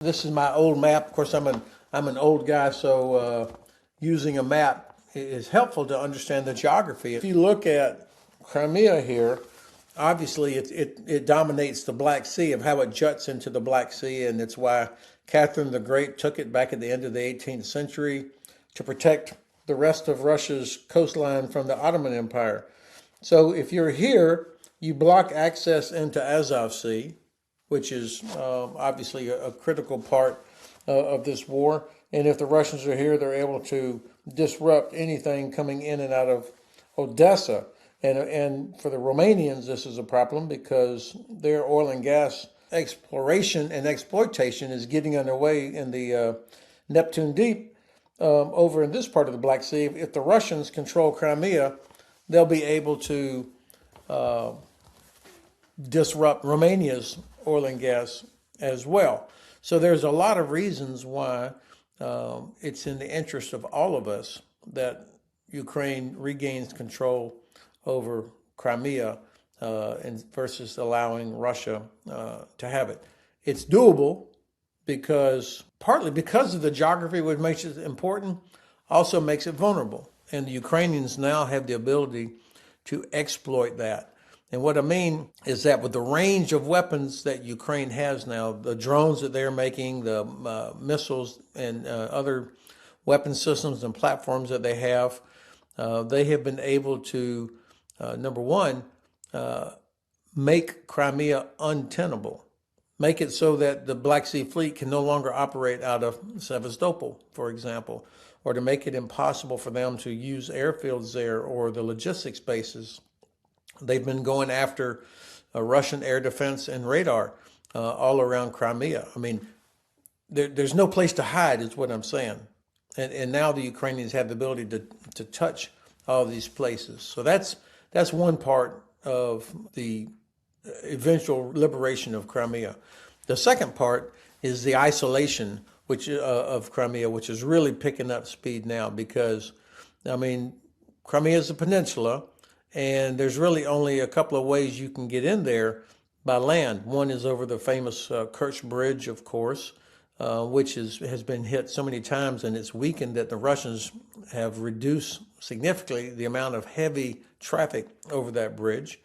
This is my old map. Of course, I'm an old guy, so using a map is helpful to understand the geography. If you look at Crimea here, obviously it dominates the Black Sea of how it juts into the Black Sea, and it's why Catherine the Great took it back at the end of the 18th century to protect the rest of Russia's coastline from the Ottoman Empire. So if you're here, you block access into Azov Sea, which is obviously a critical part of this war. And if the Russians are here, they're able to disrupt anything coming in and out of Odesa. And for the Romanians, this is a problem because their oil and gas exploration and exploitation is getting underway in the Neptune Deep over in this part of the Black Sea. If the Russians control Crimea, they'll be able to disrupt Romania's oil and gas as well. So there's a lot of reasons why it's in the interest of all of us that Ukraine regains control over Crimea and versus allowing Russia to have it. It's doable because partly because of the geography, which makes it important, also makes it vulnerable. And the Ukrainians now have the ability to exploit that. And what I mean is that with the range of weapons that Ukraine has now, the drones that they're making, the missiles and other weapon systems and platforms that they have been able to, number one, make Crimea untenable, make it so that the Black Sea Fleet can no longer operate out of Sevastopol, for example, or to make it impossible for them to use airfields there or the logistics bases. They've been going after Russian air defense and radar all around Crimea. I mean, there's no place to hide is what I'm saying. And now the Ukrainians have the ability to touch all these places. So that's one part of the eventual liberation of Crimea. The second part is the isolation of Crimea, which is really picking up speed now because, I mean, Crimea is a peninsula, and there's really only a couple of ways you can get in there by land. One is over the famous Kerch Bridge, of course, which has been hit so many times and it's weakened that the Russians have reduced significantly the amount of heavy traffic over that bridge.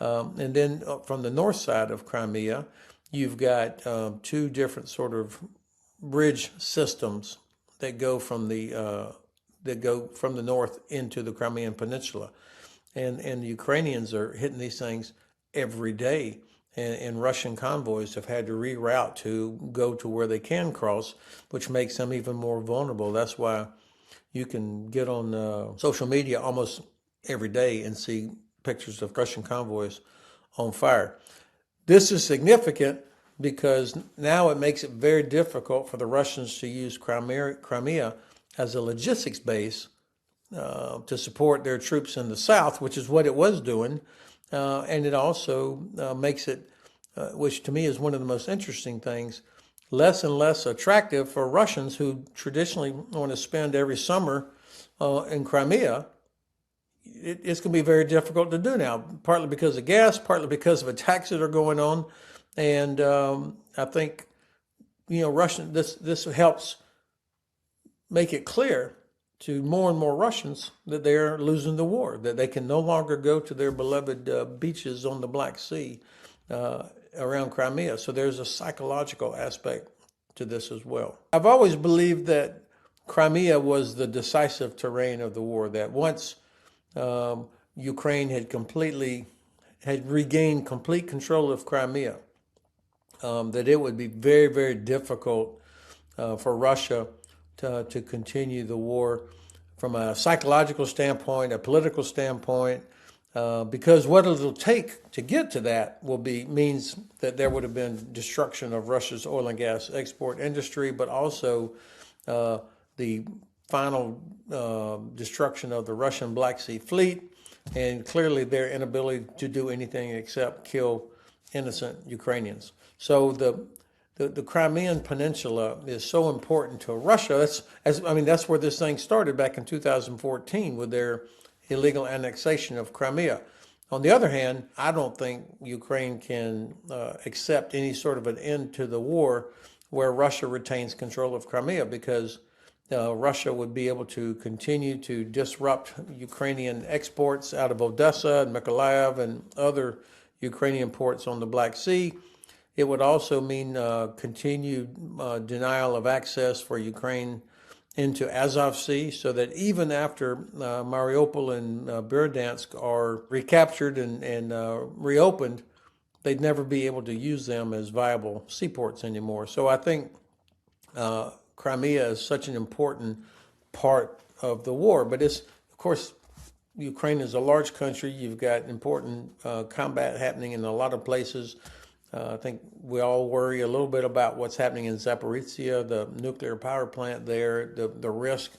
And then from the north side of Crimea, you've got two different sort of bridge systems that go from the north into the Crimean Peninsula. And the Ukrainians are hitting these things every day. And Russian convoys have had to reroute to go to where they can cross, which makes them even more vulnerable. That's why you can get on social media almost every day and see pictures of Russian convoys on fire. This is significant because now it makes it very difficult for the Russians to use Crimea as a logistics base to support their troops in the south, which is what it was doing. And it also makes it, which to me is one of the most interesting things, less and less attractive for Russians who traditionally want to spend every summer in Crimea. It's going to be very difficult to do now, partly because of gas, partly because of attacks that are going on. And I think, this helps make it clear to more and more Russians that they're losing the war, that they can no longer go to their beloved beaches on the Black Sea around Crimea. So there's a psychological aspect to this as well. I've always believed that Crimea was the decisive terrain of the war, that once Ukraine had regained complete control of Crimea, that it would be very, very difficult for Russia to continue the war from a psychological standpoint, a political standpoint, because what it'll take to get to that means that there would have been destruction of Russia's oil and gas export industry, but also the final destruction of the Russian Black Sea Fleet, and clearly their inability to do anything except kill innocent Ukrainians. So the Crimean Peninsula is so important to Russia. That's where this thing started back in 2014 with their illegal annexation of Crimea. On the other hand, I don't think Ukraine can accept any sort of an end to the war where Russia retains control of Crimea, because Russia would be able to continue to disrupt Ukrainian exports out of Odesa and Mykolaiv and other Ukrainian ports on the Black Sea. It would also mean continued denial of access for Ukraine into Azov Sea, so that even after Mariupol and Berdyansk are recaptured and reopened, they'd never be able to use them as viable seaports anymore. So I think Crimea is such an important part of the war. But it's, of course, Ukraine is a large country. You've got important combat happening in a lot of places. I think we all worry a little bit about what's happening in Zaporizhia, the nuclear power plant there, the risk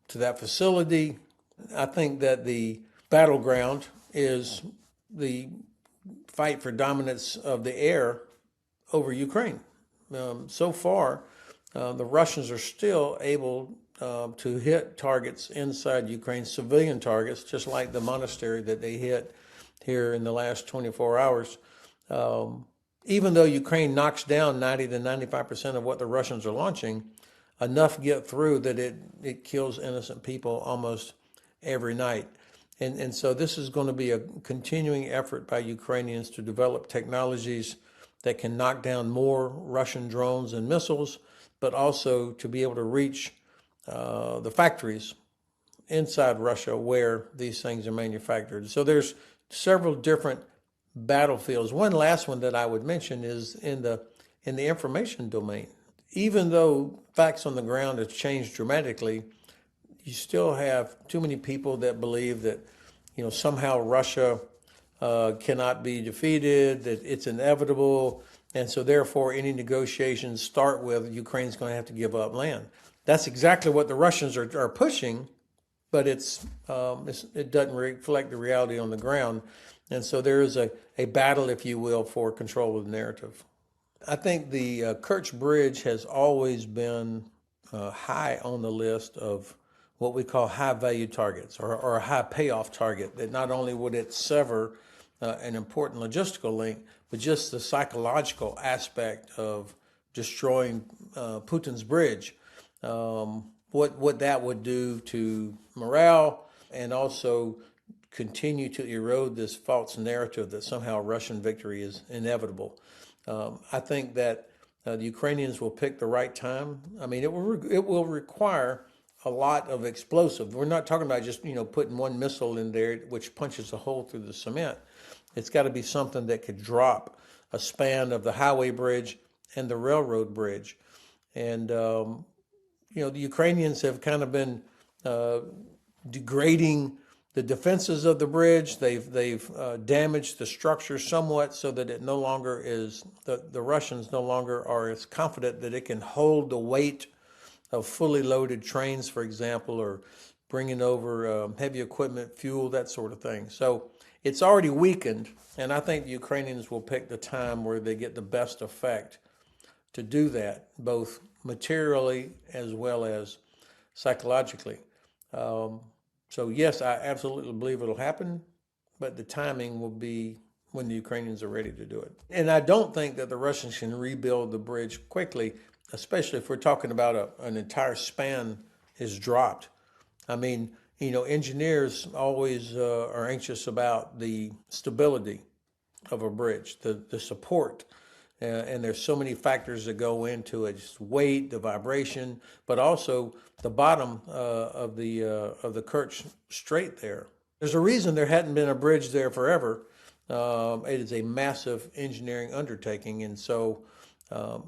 to that facility. I think that the battleground is the fight for dominance of the air over Ukraine. So far, the Russians are still able to hit targets inside Ukraine, civilian targets, just like the monastery that they hit here in the last 24 hours. Even though Ukraine knocks down 90 to 95% of what the Russians are launching, enough get through that it kills innocent people almost every night. And so this is going to be a continuing effort by Ukrainians to develop technologies that can knock down more Russian drones and missiles, but also to be able to reach the factories inside Russia where these things are manufactured. So there's several different battlefields. One last one that I would mention is in the information domain. Even though facts on the ground have changed dramatically, you still have too many people that believe that, somehow Russia cannot be defeated, that it's inevitable, and so therefore any negotiations start with Ukraine's going to have to give up land. That's exactly what the Russians are pushing, but it doesn't reflect the reality on the ground. And so there is a battle, if you will, for control of the narrative. I think the Kerch Bridge has always been high on the list of what we call high-value targets, or a high payoff target, that not only would it sever an important logistical link, but just the psychological aspect of destroying Putin's bridge, what that would do to morale, and also continue to erode this false narrative that somehow Russian victory is inevitable. I think that the Ukrainians will pick the right time. I mean, it will require a lot of explosive. We're not talking about just putting one missile in there which punches a hole through the cement. It's got to be something that could drop a span of the highway bridge and the railroad bridge. And the Ukrainians have kind of been degrading the defenses of the bridge. They've damaged the structure somewhat so that it no longer is, the Russians no longer are as confident that it can hold the weight of fully loaded trains, for example, or bringing over heavy equipment, fuel, that sort of thing. So it's already weakened, and I think the Ukrainians will pick the time where they get the best effect to do that, both materially as well as psychologically. So yes, I absolutely believe it'll happen, but the timing will be when the Ukrainians are ready to do it. And I don't think that the Russians can rebuild the bridge quickly, especially if we're talking about an entire span is dropped. I mean, engineers always are anxious about the stability of a bridge, the support. And there's so many factors that go into it: just weight, the vibration, but also the bottom of the Kerch Strait there. There's a reason there hadn't been a bridge there forever. It is a massive engineering undertaking, and so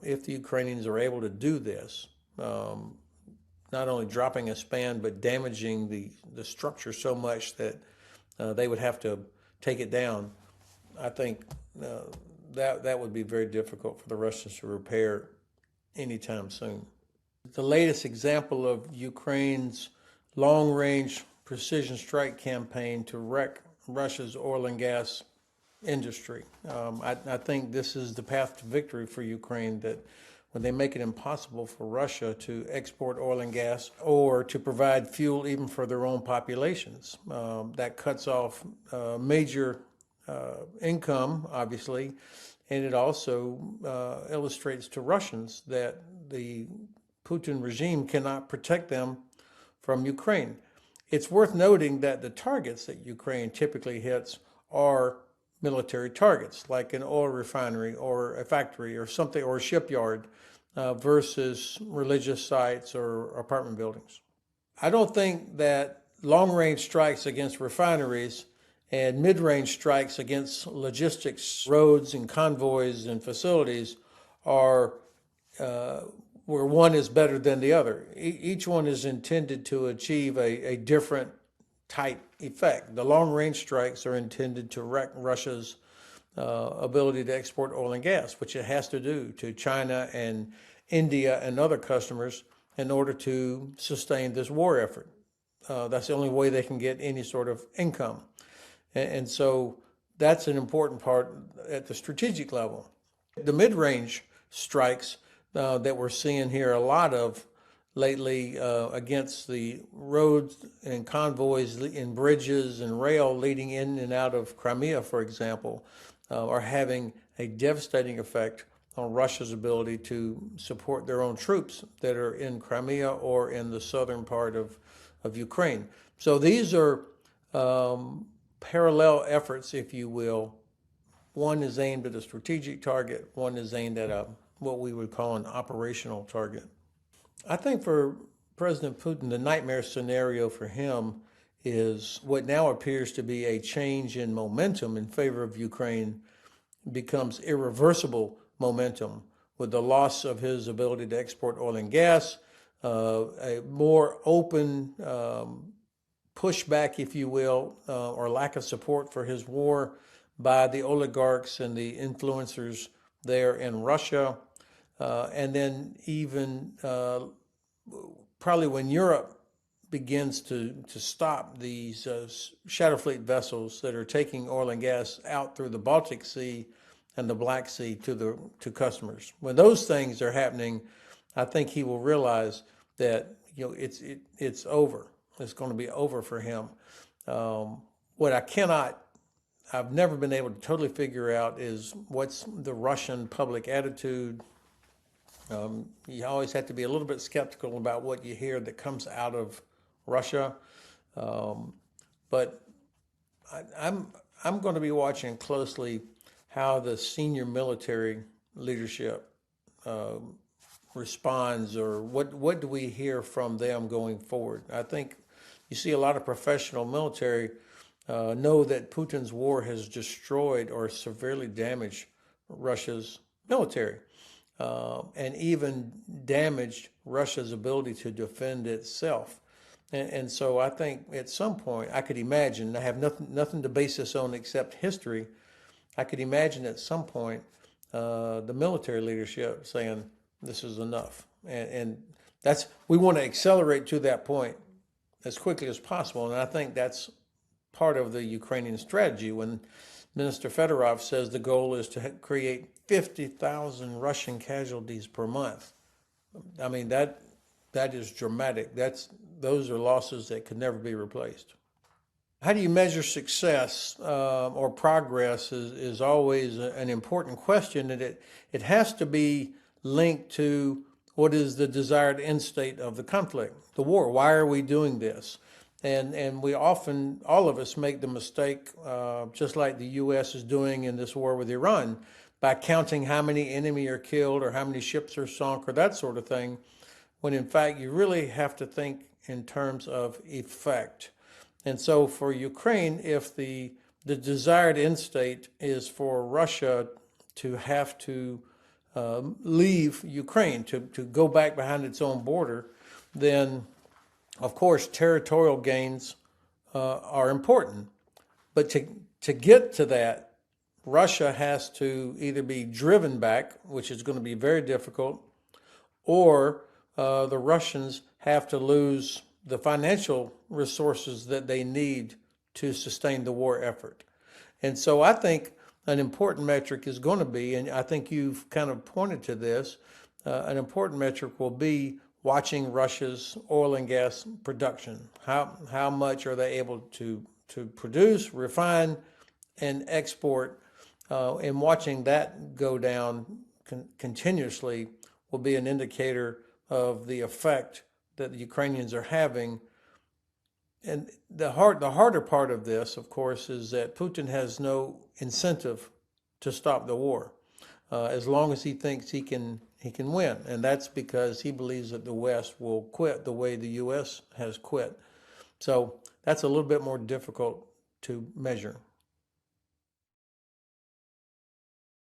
if the Ukrainians are able to do this, not only dropping a span but damaging the structure so much that they would have to take it down, I think that would be very difficult for the Russians to repair anytime soon. The latest example of Ukraine's long-range precision strike campaign to wreck Russia's oil and gas industry. I think this is the path to victory for Ukraine, that when they make it impossible for Russia to export oil and gas or to provide fuel even for their own populations, that cuts off major income, obviously, and it also illustrates to Russians that the Putin regime cannot protect them from Ukraine. It's worth noting that the targets that Ukraine typically hits are military targets, like an oil refinery or a factory or something, or a shipyard, versus religious sites or apartment buildings. I don't think that long-range strikes against refineries and mid-range strikes against logistics, roads and convoys and facilities are where one is better than the other. Each one is intended to achieve a different type effect. The long-range strikes are intended to wreck Russia's ability to export oil and gas, which it has to do to China and India and other customers in order to sustain this war effort. That's the only way they can get any sort of income. And so that's an important part at the strategic level. The mid-range strikes that we're seeing here a lot of lately against the roads and convoys and bridges and rail leading in and out of Crimea, for example, are having a devastating effect on Russia's ability to support their own troops that are in Crimea or in the southern part of Ukraine. So these are parallel efforts, if you will. One is aimed at a strategic target, one is aimed at what we would call an operational target. I think for President Putin, the nightmare scenario for him is what now appears to be a change in momentum in favor of Ukraine becomes irreversible momentum with the loss of his ability to export oil and gas, a more open pushback, if you will, or lack of support for his war by the oligarchs and the influencers there in Russia. And then even probably when Europe begins to stop these shadow fleet vessels that are taking oil and gas out through the Baltic Sea and the Black Sea to customers. When those things are happening, I think he will realize that it's over. It's going to be over for him. What I've never been able to totally figure out is what's the Russian public attitude. You always have to be a little bit skeptical about what you hear that comes out of Russia. But I'm going to be watching closely how the senior military leadership responds, or what do we hear from them going forward. I think you see a lot of professional military know that Putin's war has destroyed or severely damaged Russia's military, and even damaged Russia's ability to defend itself. And so I think at some point, I could imagine, I have nothing to base this on except history, I could imagine at some point the military leadership saying, this is enough. And we want to accelerate to that point as quickly as possible. And I think that's part of the Ukrainian strategy when Minister Fedorov says the goal is to create 50,000 Russian casualties per month. I mean, that is dramatic. Those are losses that could never be replaced. How do you measure success or progress is always an important question, and it has to be linked to what is the desired end state of the conflict, the war. Why are we doing this? And we often, all of us, make the mistake, just like the U.S. is doing in this war with Iran, by counting how many enemy are killed or how many ships are sunk or that sort of thing, when in fact you really have to think in terms of effect. And so for Ukraine, if the desired end state is for Russia to have to leave Ukraine, to go back behind its own border, then of course territorial gains are important. But to get to that, Russia has to either be driven back, which is going to be very difficult, or the Russians have to lose the financial resources that they need to sustain the war effort. And so I think an important metric is going to be, and I think you've kind of pointed to this, an important metric will be watching Russia's oil and gas production. How much are they able to produce, refine, and export, and watching that go down continuously will be an indicator of the effect that the Ukrainians are having. And the harder part of this, of course, is that Putin has no incentive to stop the war, as long as he thinks he can win, and that's because he believes that the West will quit the way the U.S. has quit. So that's a little bit more difficult to measure.